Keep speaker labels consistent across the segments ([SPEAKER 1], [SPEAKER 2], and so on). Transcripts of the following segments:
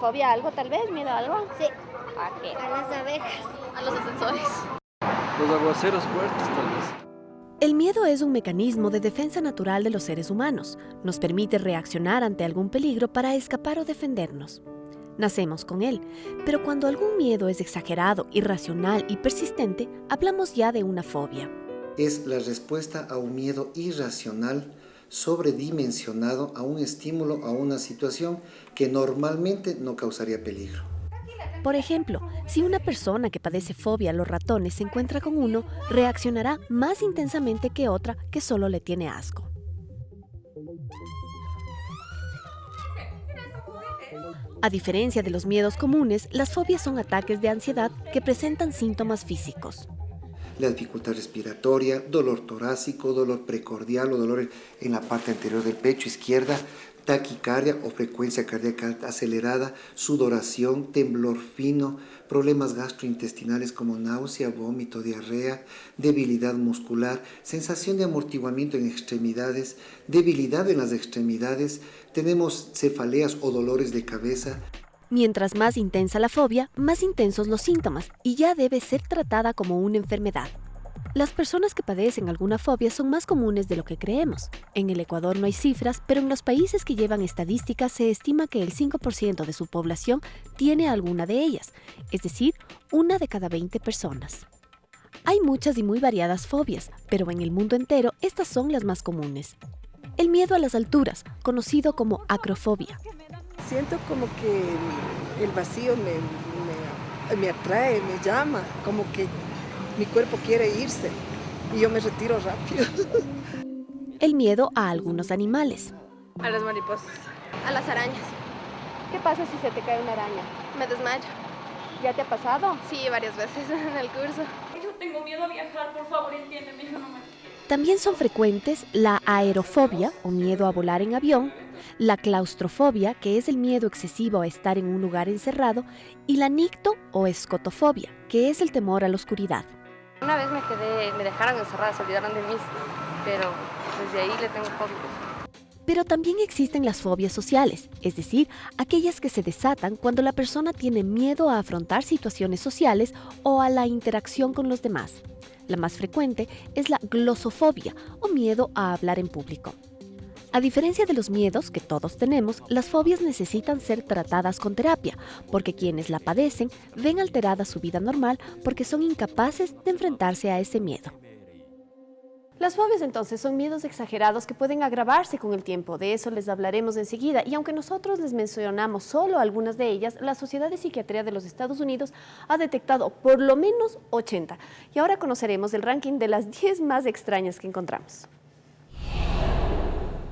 [SPEAKER 1] ¿Fobia a algo tal vez? ¿Miedo a algo?
[SPEAKER 2] Sí,
[SPEAKER 1] ¿A qué?
[SPEAKER 2] a las abejas.
[SPEAKER 1] A los ascensores.
[SPEAKER 3] Los aguaceros fuertes, tal vez.
[SPEAKER 4] El miedo es un mecanismo de defensa natural de los seres humanos. Nos permite reaccionar ante algún peligro para escapar o defendernos. Nacemos con él, pero cuando algún miedo es exagerado, irracional y persistente, hablamos ya de una fobia.
[SPEAKER 5] Es la respuesta a un miedo irracional, sobredimensionado a un estímulo, a una situación que normalmente no causaría peligro.
[SPEAKER 4] Por ejemplo, si una persona que padece fobia a los ratones se encuentra con uno, reaccionará más intensamente que otra que solo le tiene asco. A diferencia de los miedos comunes, las fobias son ataques de ansiedad que presentan síntomas físicos.
[SPEAKER 5] La dificultad respiratoria, dolor torácico, dolor precordial o dolor en la parte anterior del pecho izquierda, taquicardia o frecuencia cardíaca acelerada, sudoración, temblor fino, problemas gastrointestinales como náusea, vómito, diarrea, debilidad muscular, sensación de amortiguamiento en extremidades, debilidad en las extremidades, tenemos cefaleas o dolores de cabeza.
[SPEAKER 4] Mientras más intensa la fobia, más intensos los síntomas y ya debe ser tratada como una enfermedad. Las personas que padecen alguna fobia son más comunes de lo que creemos. En el Ecuador no hay cifras, pero en los países que llevan estadísticas se estima que el 5% de su población tiene alguna de ellas, es decir, una de cada 20 personas. Hay muchas y muy variadas fobias, pero en el mundo entero estas son las más comunes. El miedo a las alturas, conocido como acrofobia.
[SPEAKER 6] Siento como que el vacío me atrae, me llama, como que mi cuerpo quiere irse y yo me retiro rápido.
[SPEAKER 4] El miedo a algunos animales.
[SPEAKER 1] A las mariposas.
[SPEAKER 2] A las arañas.
[SPEAKER 1] ¿Qué pasa si se te cae una araña?
[SPEAKER 2] Me desmayo.
[SPEAKER 1] ¿Ya te ha pasado?
[SPEAKER 2] Sí, varias veces en el curso.
[SPEAKER 7] Yo tengo miedo a viajar, por favor, entiéndeme, hijo, no me...
[SPEAKER 4] También son frecuentes la aerofobia o miedo a volar en avión, la claustrofobia, que es el miedo excesivo a estar en un lugar encerrado, y la nicto o escotofobia, que es el temor a la oscuridad.
[SPEAKER 1] Una vez me dejaron encerrada, se olvidaron de mí, pero desde ahí le tengo fobia.
[SPEAKER 4] Pero también existen las fobias sociales, es decir, aquellas que se desatan cuando la persona tiene miedo a afrontar situaciones sociales o a la interacción con los demás. La más frecuente es la glosofobia o miedo a hablar en público. A diferencia de los miedos que todos tenemos, las fobias necesitan ser tratadas con terapia, porque quienes la padecen ven alterada su vida normal porque son incapaces de enfrentarse a ese miedo.
[SPEAKER 1] Las fobias entonces son miedos exagerados que pueden agravarse con el tiempo, de eso les hablaremos enseguida, y aunque nosotros les mencionamos solo algunas de ellas, la Sociedad de Psiquiatría de los Estados Unidos ha detectado por lo menos 80, y ahora conoceremos el ranking de las 10 más extrañas que encontramos.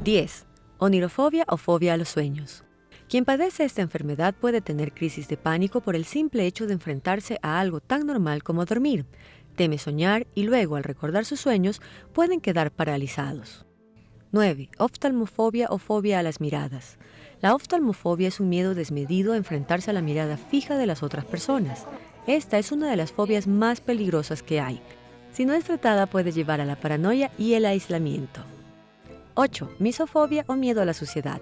[SPEAKER 8] 10. Onirofobia o fobia a los sueños. Quien padece esta enfermedad puede tener crisis de pánico por el simple hecho de enfrentarse a algo tan normal como dormir. Teme soñar y luego, al recordar sus sueños, pueden quedar paralizados. 9. Oftalmofobia o fobia a las miradas. La oftalmofobia es un miedo desmedido a enfrentarse a la mirada fija de las otras personas. Esta es una de las fobias más peligrosas que hay. Si no es tratada, puede llevar a la paranoia y el aislamiento. 8. Misofobia o miedo a la suciedad.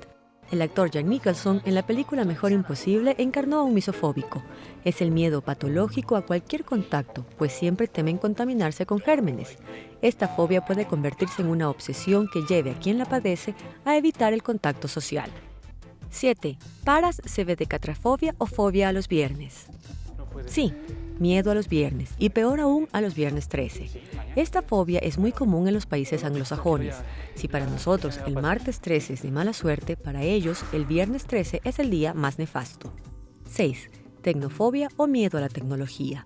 [SPEAKER 8] El actor Jack Nicholson en la película Mejor Imposible encarnó a un misofóbico. Es el miedo patológico a cualquier contacto, pues siempre temen contaminarse con gérmenes. Esta fobia puede convertirse en una obsesión que lleve a quien la padece a evitar el contacto social. 7. Parascebedecatrafobia o fobia a los viernes. Sí, miedo a los viernes, y peor aún a los viernes 13. Esta fobia es muy común en los países anglosajones. Si para nosotros el martes 13 es de mala suerte, para ellos el viernes 13 es el día más nefasto. 6. Tecnofobia o miedo a la tecnología.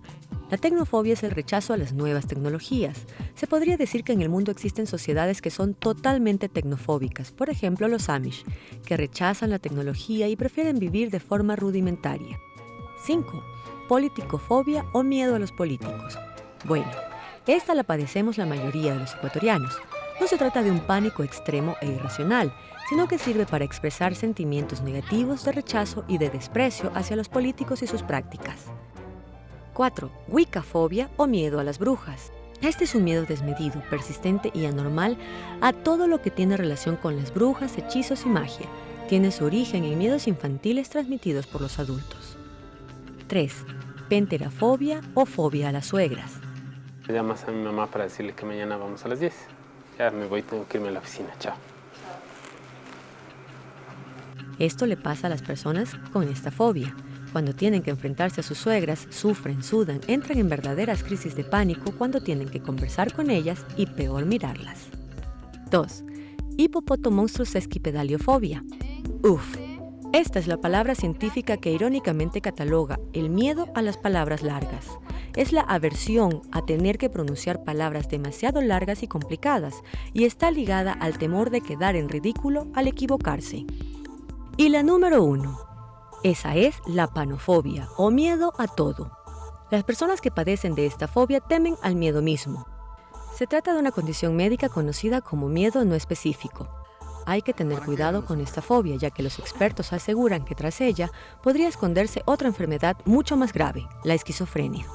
[SPEAKER 8] La tecnofobia es el rechazo a las nuevas tecnologías. Se podría decir que en el mundo existen sociedades que son totalmente tecnofóbicas, por ejemplo los Amish, que rechazan la tecnología y prefieren vivir de forma rudimentaria. 5. Politicofobia o miedo a los políticos. Bueno, esta la padecemos la mayoría de los ecuatorianos. No se trata de un pánico extremo e irracional, sino que sirve para expresar sentimientos negativos de rechazo y de desprecio hacia los políticos y sus prácticas. 4. Wiccafobia o miedo a las brujas. Este es un miedo desmedido, persistente y anormal a todo lo que tiene relación con las brujas, hechizos y magia. Tiene su origen en miedos infantiles transmitidos por los adultos. 3. Penterafobia o fobia a las suegras.
[SPEAKER 9] Llamas a mi mamá para decirle que mañana vamos a las 10. Ya me voy, tengo que irme a la oficina. Chao.
[SPEAKER 8] Esto le pasa a las personas con esta fobia. Cuando tienen que enfrentarse a sus suegras, sufren, sudan, entran en verdaderas crisis de pánico cuando tienen que conversar con ellas y peor mirarlas. 2. Hipopotomonstrosesquipedaliofobia. Uf. Esta es la palabra científica que irónicamente cataloga el miedo a las palabras largas. Es la aversión a tener que pronunciar palabras demasiado largas y complicadas y está ligada al temor de quedar en ridículo al equivocarse. Y la número 1. Esa es la panofobia o miedo a todo. Las personas que padecen de esta fobia temen al miedo mismo. Se trata de una condición médica conocida como miedo no específico. Hay que tener cuidado con esta fobia, ya que los expertos aseguran que tras ella podría esconderse otra enfermedad mucho más grave, la esquizofrenia.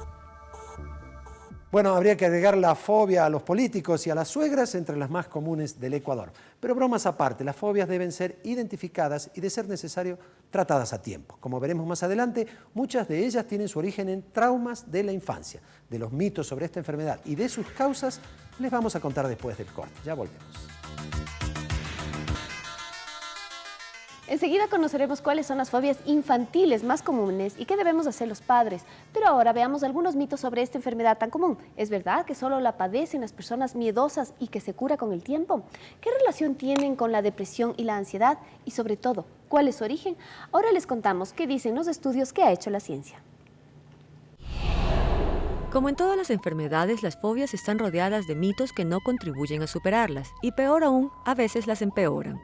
[SPEAKER 10] Bueno, habría que agregar la fobia a los políticos y a las suegras entre las más comunes del Ecuador. Pero bromas aparte, las fobias deben ser identificadas y, de ser necesario, tratadas a tiempo. Como veremos más adelante, muchas de ellas tienen su origen en traumas de la infancia. De los mitos sobre esta enfermedad y de sus causas les vamos a contar después del corte. Ya volvemos.
[SPEAKER 1] Enseguida conoceremos cuáles son las fobias infantiles más comunes y qué debemos hacer los padres. Pero ahora veamos algunos mitos sobre esta enfermedad tan común. ¿Es verdad que solo la padecen las personas miedosas y que se cura con el tiempo? ¿Qué relación tienen con la depresión y la ansiedad? Y sobre todo, ¿cuál es su origen? Ahora les contamos qué dicen los estudios que ha hecho la ciencia.
[SPEAKER 8] Como en todas las enfermedades, las fobias están rodeadas de mitos que no contribuyen a superarlas y, peor aún, a veces las empeoran.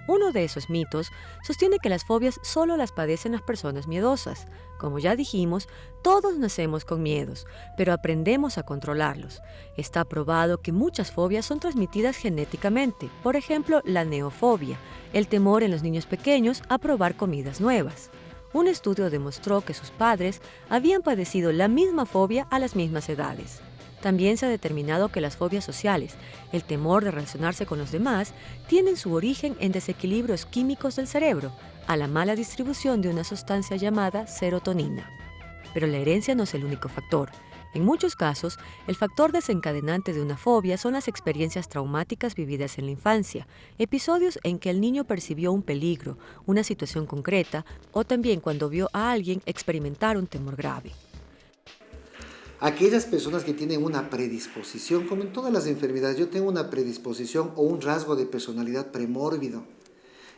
[SPEAKER 8] Uno de esos mitos sostiene que las fobias solo las padecen las personas miedosas. Como ya dijimos, todos nacemos con miedos, pero aprendemos a controlarlos. Está probado que muchas fobias son transmitidas genéticamente. Por ejemplo, la neofobia, el temor en los niños pequeños a probar comidas nuevas. Un estudio demostró que sus padres habían padecido la misma fobia a las mismas edades. También se ha determinado que las fobias sociales, el temor de relacionarse con los demás, tienen su origen en desequilibrios químicos del cerebro, a la mala distribución de una sustancia llamada serotonina. Pero la herencia no es el único factor. En muchos casos, el factor desencadenante de una fobia son las experiencias traumáticas vividas en la infancia, episodios en que el niño percibió un peligro, una situación concreta, o también cuando vio a alguien experimentar un temor grave.
[SPEAKER 5] Aquellas personas que tienen una predisposición, como en todas las enfermedades, yo tengo una predisposición o un rasgo de personalidad premórbido.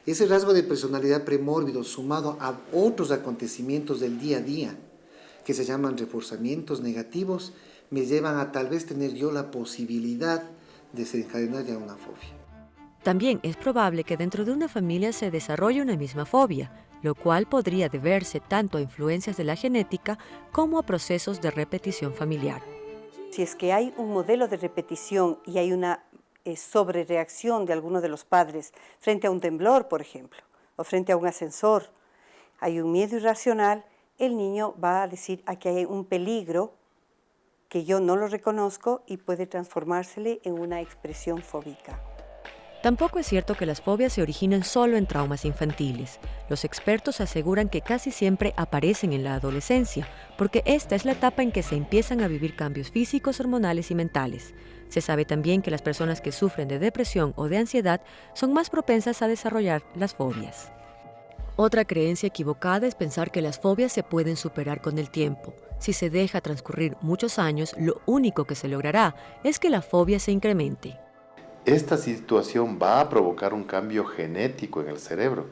[SPEAKER 5] Ese rasgo de personalidad premórbido sumado a otros acontecimientos del día a día, que se llaman reforzamientos negativos, me llevan a tal vez tener yo la posibilidad de desencadenar ya una fobia.
[SPEAKER 8] También es probable que dentro de una familia se desarrolle una misma fobia, lo cual podría deberse tanto a influencias de la genética como a procesos de repetición familiar.
[SPEAKER 11] Si es que hay un modelo de repetición y hay una sobrereacción de alguno de los padres frente a un temblor, por ejemplo, o frente a un ascensor, hay un miedo irracional, el niño va a decir aquí hay un peligro que yo no lo reconozco y puede transformársele en una expresión fóbica.
[SPEAKER 8] Tampoco es cierto que las fobias se originan solo en traumas infantiles. Los expertos aseguran que casi siempre aparecen en la adolescencia, porque esta es la etapa en que se empiezan a vivir cambios físicos, hormonales y mentales. Se sabe también que las personas que sufren de depresión o de ansiedad son más propensas a desarrollar las fobias. Otra creencia equivocada es pensar que las fobias se pueden superar con el tiempo. Si se deja transcurrir muchos años, lo único que se logrará es que la fobia se incremente.
[SPEAKER 12] Esta situación va a provocar un cambio genético en el cerebro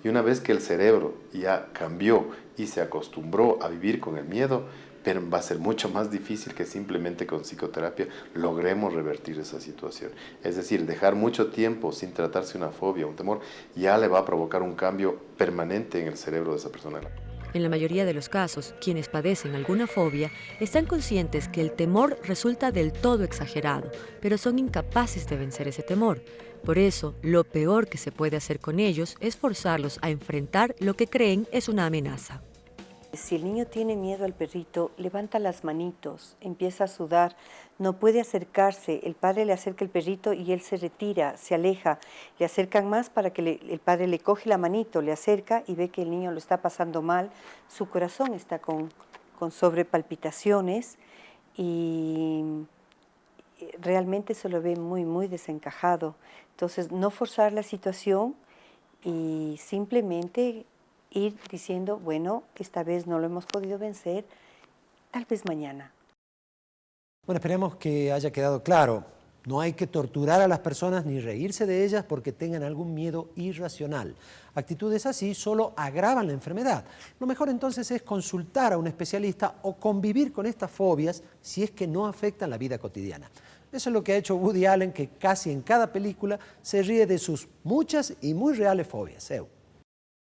[SPEAKER 12] y una vez que el cerebro ya cambió y se acostumbró a vivir con el miedo, pero va a ser mucho más difícil que simplemente con psicoterapia logremos revertir esa situación. Es decir, dejar mucho tiempo sin tratarse una fobia, un temor, ya le va a provocar un cambio permanente en el cerebro de esa persona.
[SPEAKER 8] En la mayoría de los casos, quienes padecen alguna fobia están conscientes que el temor resulta del todo exagerado, pero son incapaces de vencer ese temor. Por eso, lo peor que se puede hacer con ellos es forzarlos a enfrentar lo que creen es una amenaza.
[SPEAKER 11] Si el niño tiene miedo al perrito, levanta las manitos, empieza a sudar, no puede acercarse, el padre le acerca el perrito y él se retira, se aleja, le acercan más para que el padre le coge la manito, le acerca y ve que el niño lo está pasando mal, su corazón está con sobrepalpitaciones y realmente se lo ve muy, muy desencajado. Entonces, no forzar la situación y simplemente ir diciendo, bueno, esta vez no lo hemos podido vencer, tal vez mañana.
[SPEAKER 10] Bueno, esperemos que haya quedado claro. No hay que torturar a las personas ni reírse de ellas porque tengan algún miedo irracional. Actitudes así solo agravan la enfermedad. Lo mejor entonces es consultar a un especialista o convivir con estas fobias si es que no afectan la vida cotidiana. Eso es lo que ha hecho Woody Allen, que casi en cada película se ríe de sus muchas y muy reales fobias.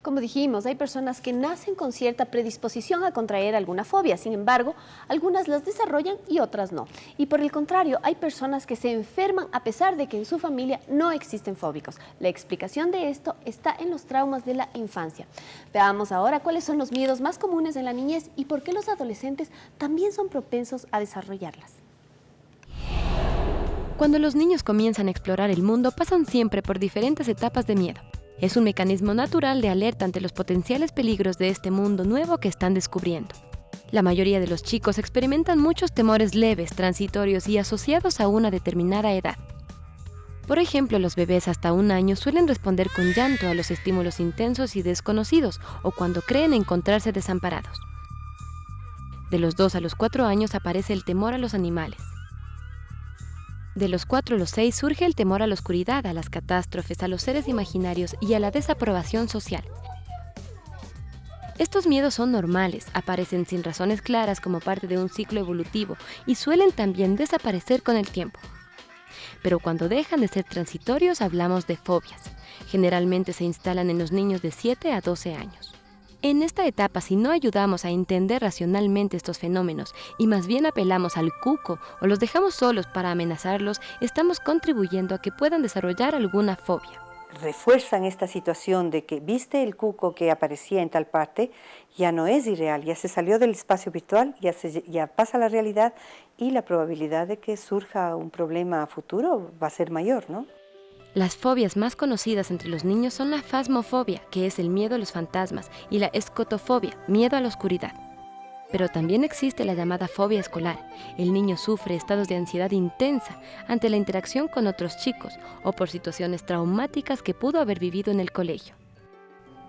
[SPEAKER 1] Como dijimos, hay personas que nacen con cierta predisposición a contraer alguna fobia. Sin embargo, algunas las desarrollan y otras no. Y por el contrario, hay personas que se enferman a pesar de que en su familia no existen fóbicos. La explicación de esto está en los traumas de la infancia. Veamos ahora cuáles son los miedos más comunes en la niñez y por qué los adolescentes también son propensos a desarrollarlas.
[SPEAKER 13] Cuando los niños comienzan a explorar el mundo, pasan siempre por diferentes etapas de miedo. Es un mecanismo natural de alerta ante los potenciales peligros de este mundo nuevo que están descubriendo. La mayoría de los chicos experimentan muchos temores leves, transitorios y asociados a una determinada edad. Por ejemplo, los bebés hasta 1 año suelen responder con llanto a los estímulos intensos y desconocidos o cuando creen encontrarse desamparados. De los 2 a los 4 años aparece el temor a los animales. De los 4 a los 6 surge el temor a la oscuridad, a las catástrofes, a los seres imaginarios y a la desaprobación social. Estos miedos son normales, aparecen sin razones claras como parte de un ciclo evolutivo y suelen también desaparecer con el tiempo. Pero cuando dejan de ser transitorios hablamos de fobias. Generalmente se instalan en los niños de 7 a 12 años. En esta etapa, si no ayudamos a entender racionalmente estos fenómenos y más bien apelamos al cuco o los dejamos solos para amenazarlos, estamos contribuyendo a que puedan desarrollar alguna fobia.
[SPEAKER 11] Refuerzan esta situación de que viste el cuco que aparecía en tal parte, ya no es irreal, ya se salió del espacio virtual, ya pasa a la realidad y la probabilidad de que surja un problema a futuro va a ser mayor, ¿no?
[SPEAKER 13] Las fobias más conocidas entre los niños son la fasmofobia, que es el miedo a los fantasmas, y la escotofobia, miedo a la oscuridad. Pero también existe la llamada fobia escolar. El niño sufre estados de ansiedad intensa ante la interacción con otros chicos o por situaciones traumáticas que pudo haber vivido en el colegio.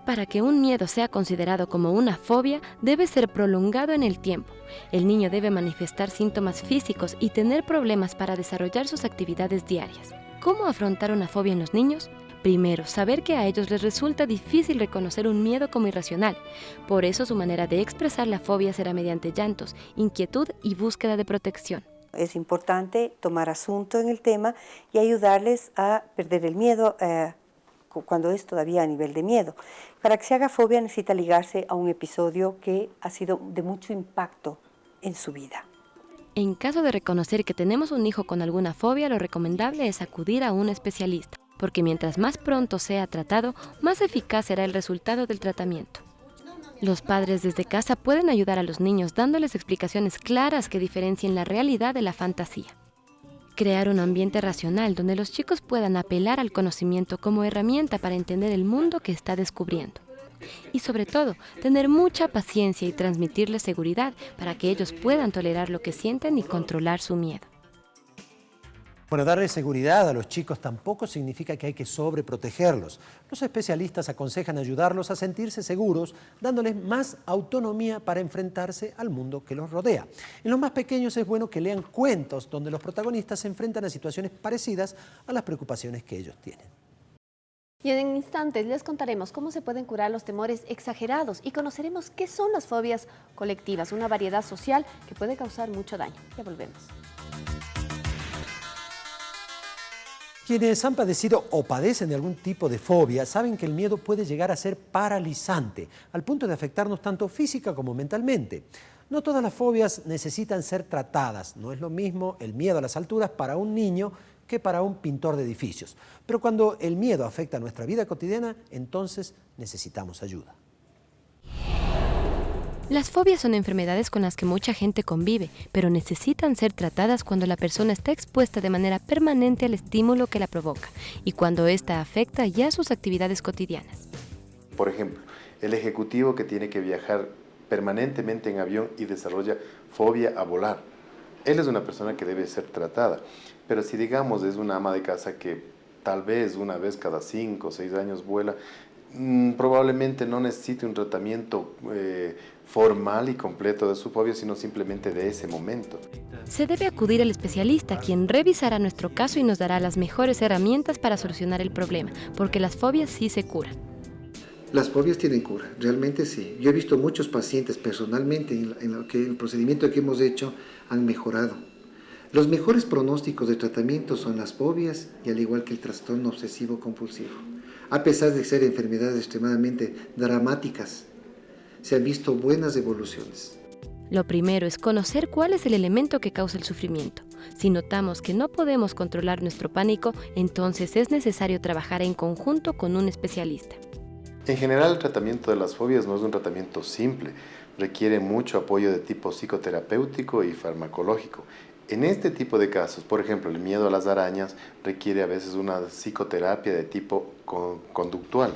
[SPEAKER 13] Para que un miedo sea considerado como una fobia, debe ser prolongado en el tiempo. El niño debe manifestar síntomas físicos y tener problemas para desarrollar sus actividades diarias. ¿Cómo afrontar una fobia en los niños? Primero, saber que a ellos les resulta difícil reconocer un miedo como irracional. Por eso su manera de expresar la fobia será mediante llantos, inquietud y búsqueda de protección.
[SPEAKER 11] Es importante tomar asunto en el tema y ayudarles a perder el miedo cuando es todavía a nivel de miedo. Para que se haga fobia necesita ligarse a un episodio que ha sido de mucho impacto en su vida.
[SPEAKER 13] En caso de reconocer que tenemos un hijo con alguna fobia, lo recomendable es acudir a un especialista, porque mientras más pronto sea tratado, más eficaz será el resultado del tratamiento. Los padres desde casa pueden ayudar a los niños dándoles explicaciones claras que diferencien la realidad de la fantasía. Crear un ambiente racional donde los chicos puedan apelar al conocimiento como herramienta para entender el mundo que está descubriendo. Y sobre todo, tener mucha paciencia y transmitirles seguridad para que ellos puedan tolerar lo que sienten y controlar su miedo.
[SPEAKER 10] Bueno, darle seguridad a los chicos tampoco significa que hay que sobreprotegerlos. Los especialistas aconsejan ayudarlos a sentirse seguros, dándoles más autonomía para enfrentarse al mundo que los rodea. En los más pequeños es bueno que lean cuentos donde los protagonistas se enfrentan a situaciones parecidas a las preocupaciones que ellos tienen.
[SPEAKER 1] Y en instantes les contaremos cómo se pueden curar los temores exagerados y conoceremos qué son las fobias colectivas, una variedad social que puede causar mucho daño. Ya volvemos.
[SPEAKER 10] Quienes han padecido o padecen de algún tipo de fobia saben que el miedo puede llegar a ser paralizante, al punto de afectarnos tanto física como mentalmente. No todas las fobias necesitan ser tratadas. No es lo mismo el miedo a las alturas para un niño que para un pintor de edificios. Pero cuando el miedo afecta a nuestra vida cotidiana, entonces necesitamos ayuda.
[SPEAKER 13] Las fobias son enfermedades con las que mucha gente convive, pero necesitan ser tratadas cuando la persona está expuesta de manera permanente al estímulo que la provoca y cuando ésta afecta ya sus actividades cotidianas.
[SPEAKER 12] Por ejemplo, el ejecutivo que tiene que viajar permanentemente en avión y desarrolla fobia a volar. Él es una persona que debe ser tratada, pero si digamos es una ama de casa que tal vez una vez cada 5 o 6 años vuela, probablemente no necesite un tratamiento formal y completo de su fobia, sino simplemente de ese momento.
[SPEAKER 13] Se debe acudir al especialista, quien revisará nuestro caso y nos dará las mejores herramientas para solucionar el problema, porque las fobias sí se curan.
[SPEAKER 5] Las fobias tienen cura, realmente sí. Yo he visto muchos pacientes personalmente en lo que el procedimiento que hemos hecho han mejorado. Los mejores pronósticos de tratamiento son las fobias y al igual que el trastorno obsesivo compulsivo. A pesar de ser enfermedades extremadamente dramáticas, se han visto buenas evoluciones.
[SPEAKER 13] Lo primero es conocer cuál es el elemento que causa el sufrimiento. Si notamos que no podemos controlar nuestro pánico, entonces es necesario trabajar en conjunto con un especialista.
[SPEAKER 12] En general, el tratamiento de las fobias no es un tratamiento simple, requiere mucho apoyo de tipo psicoterapéutico y farmacológico. En este tipo de casos, por ejemplo, el miedo a las arañas requiere a veces una psicoterapia de tipo conductual.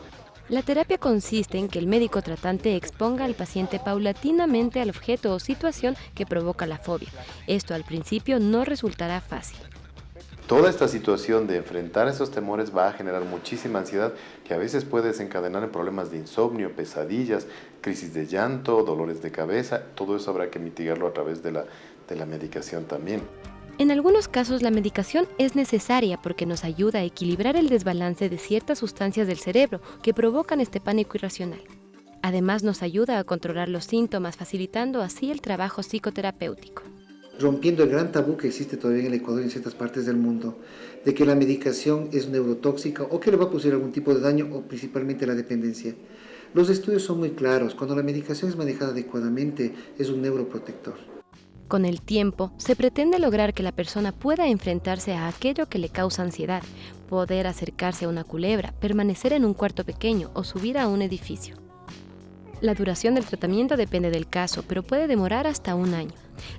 [SPEAKER 13] La terapia consiste en que el médico tratante exponga al paciente paulatinamente al objeto o situación que provoca la fobia. Esto al principio no resultará fácil.
[SPEAKER 12] Toda esta situación de enfrentar esos temores va a generar muchísima ansiedad que a veces puede desencadenar en problemas de insomnio, pesadillas, crisis de llanto, dolores de cabeza. Todo eso habrá que mitigarlo a través de la medicación también.
[SPEAKER 13] En algunos casos la medicación es necesaria porque nos ayuda a equilibrar el desbalance de ciertas sustancias del cerebro que provocan este pánico irracional. Además nos ayuda a controlar los síntomas, facilitando así el trabajo psicoterapéutico.
[SPEAKER 5] Rompiendo el gran tabú que existe todavía en el Ecuador y en ciertas partes del mundo, de que la medicación es neurotóxica o que le va a producir algún tipo de daño o principalmente la dependencia. Los estudios son muy claros, cuando la medicación es manejada adecuadamente es un neuroprotector.
[SPEAKER 13] Con el tiempo, se pretende lograr que la persona pueda enfrentarse a aquello que le causa ansiedad, poder acercarse a una culebra, permanecer en un cuarto pequeño o subir a un edificio. La duración del tratamiento depende del caso, pero puede demorar hasta 1 año.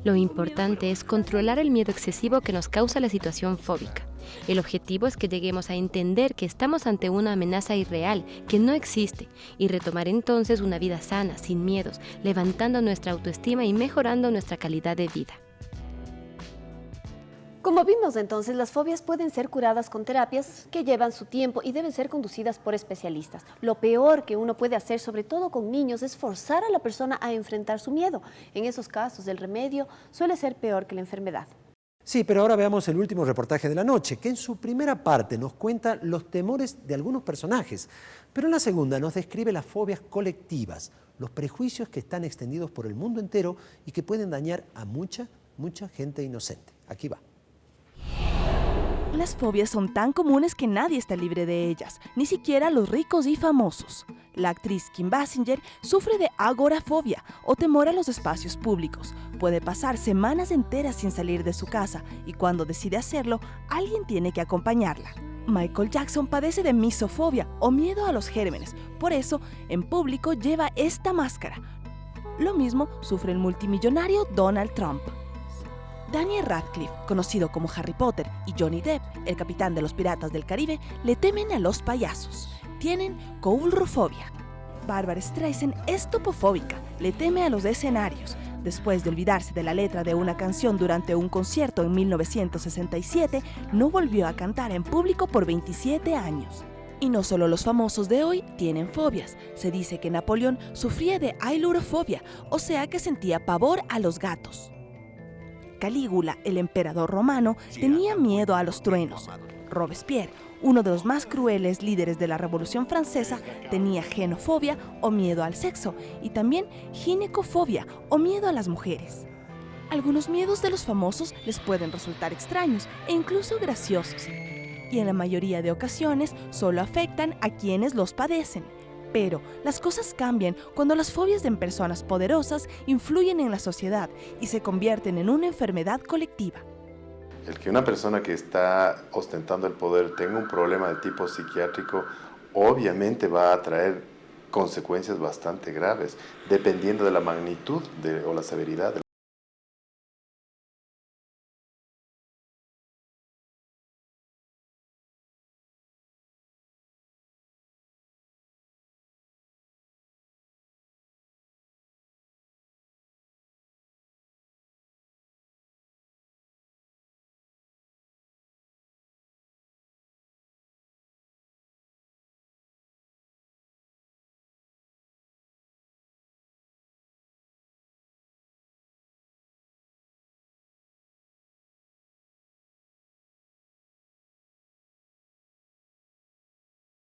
[SPEAKER 13] Lo importante es controlar el miedo excesivo que nos causa la situación fóbica. El objetivo es que lleguemos a entender que estamos ante una amenaza irreal, que no existe, y retomar entonces una vida sana, sin miedos, levantando nuestra autoestima y mejorando nuestra calidad de vida.
[SPEAKER 1] Como vimos entonces, las fobias pueden ser curadas con terapias que llevan su tiempo y deben ser conducidas por especialistas. Lo peor que uno puede hacer, sobre todo con niños, es forzar a la persona a enfrentar su miedo. En esos casos, el remedio suele ser peor que la enfermedad.
[SPEAKER 10] Sí, pero ahora veamos el último reportaje de la noche, que en su primera parte nos cuenta los temores de algunos personajes, pero en la segunda nos describe las fobias colectivas, los prejuicios que están extendidos por el mundo entero y que pueden dañar a mucha gente inocente. Aquí va.
[SPEAKER 14] Las fobias son tan comunes que nadie está libre de ellas, ni siquiera los ricos y famosos. La actriz Kim Basinger sufre de agorafobia o temor a los espacios públicos. Puede pasar semanas enteras sin salir de su casa y cuando decide hacerlo, alguien tiene que acompañarla. Michael Jackson padece de misofobia o miedo a los gérmenes, por eso en público lleva esta máscara. Lo mismo sufre el multimillonario Donald Trump. Daniel Radcliffe, conocido como Harry Potter, y Johnny Depp, el capitán de los Piratas del Caribe, le temen a los payasos. Tienen coulrofobia. Barbra Streisand es topofóbica, le teme a los escenarios. Después de olvidarse de la letra de una canción durante un concierto en 1967, no volvió a cantar en público por 27 años. Y no solo los famosos de hoy tienen fobias. Se dice que Napoleón sufría de ailurofobia, o sea que sentía pavor a los gatos. Calígula, el emperador romano, tenía miedo a los truenos. Robespierre, uno de los más crueles líderes de la Revolución Francesa, tenía genofobia o miedo al sexo y también ginecofobia o miedo a las mujeres. Algunos miedos de los famosos les pueden resultar extraños e incluso graciosos, y en la mayoría de ocasiones solo afectan a quienes los padecen. Pero las cosas cambian cuando las fobias en personas poderosas influyen en la sociedad y se convierten en una enfermedad colectiva.
[SPEAKER 12] El que una persona que está ostentando el poder tenga un problema de tipo psiquiátrico obviamente va a traer consecuencias bastante graves, dependiendo de la magnitud o la severidad.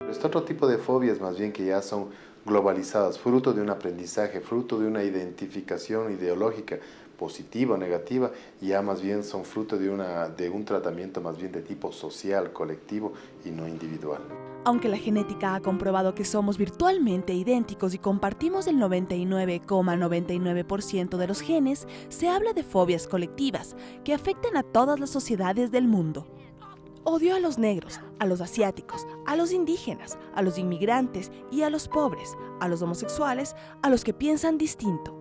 [SPEAKER 12] Este otro tipo de fobias más bien que ya son globalizadas, fruto de un aprendizaje, fruto de una identificación ideológica positiva o negativa, ya más bien son fruto de un tratamiento más bien de tipo social, colectivo y no individual.
[SPEAKER 14] Aunque la genética ha comprobado que somos virtualmente idénticos y compartimos el 99,99% de los genes, se habla de fobias colectivas que afectan a todas las sociedades del mundo. Odio a los negros, a los asiáticos, a los indígenas, a los inmigrantes y a los pobres, a los homosexuales, a los que piensan distinto.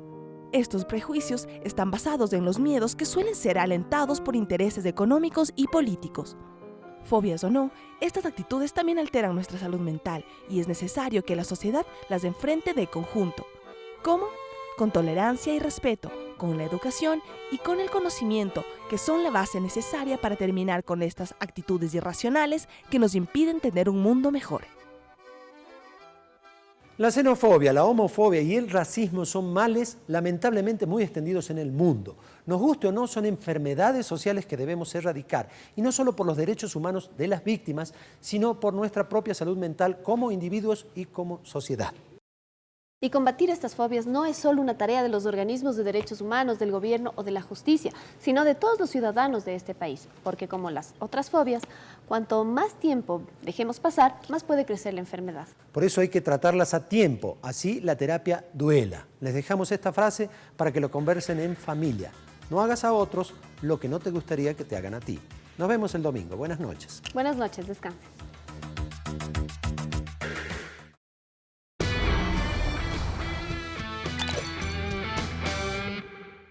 [SPEAKER 14] Estos prejuicios están basados en los miedos que suelen ser alentados por intereses económicos y políticos. Fobias o no, estas actitudes también alteran nuestra salud mental y es necesario que la sociedad las enfrente de conjunto. ¿Cómo? Con tolerancia y respeto, con la educación y con el conocimiento, que son la base necesaria para terminar con estas actitudes irracionales que nos impiden tener un mundo mejor.
[SPEAKER 10] La xenofobia, la homofobia y el racismo son males lamentablemente muy extendidos en el mundo. Nos guste o no, son enfermedades sociales que debemos erradicar, y no solo por los derechos humanos de las víctimas, sino por nuestra propia salud mental como individuos y como sociedad.
[SPEAKER 1] Y combatir estas fobias no es solo una tarea de los organismos de derechos humanos, del gobierno o de la justicia, sino de todos los ciudadanos de este país, porque como las otras fobias, cuanto más tiempo dejemos pasar, más puede crecer la enfermedad.
[SPEAKER 10] Por eso hay que tratarlas a tiempo, así la terapia duela. Les dejamos esta frase para que lo conversen en familia. No hagas a otros lo que no te gustaría que te hagan a ti. Nos vemos el domingo. Buenas noches.
[SPEAKER 1] Buenas noches, descansen.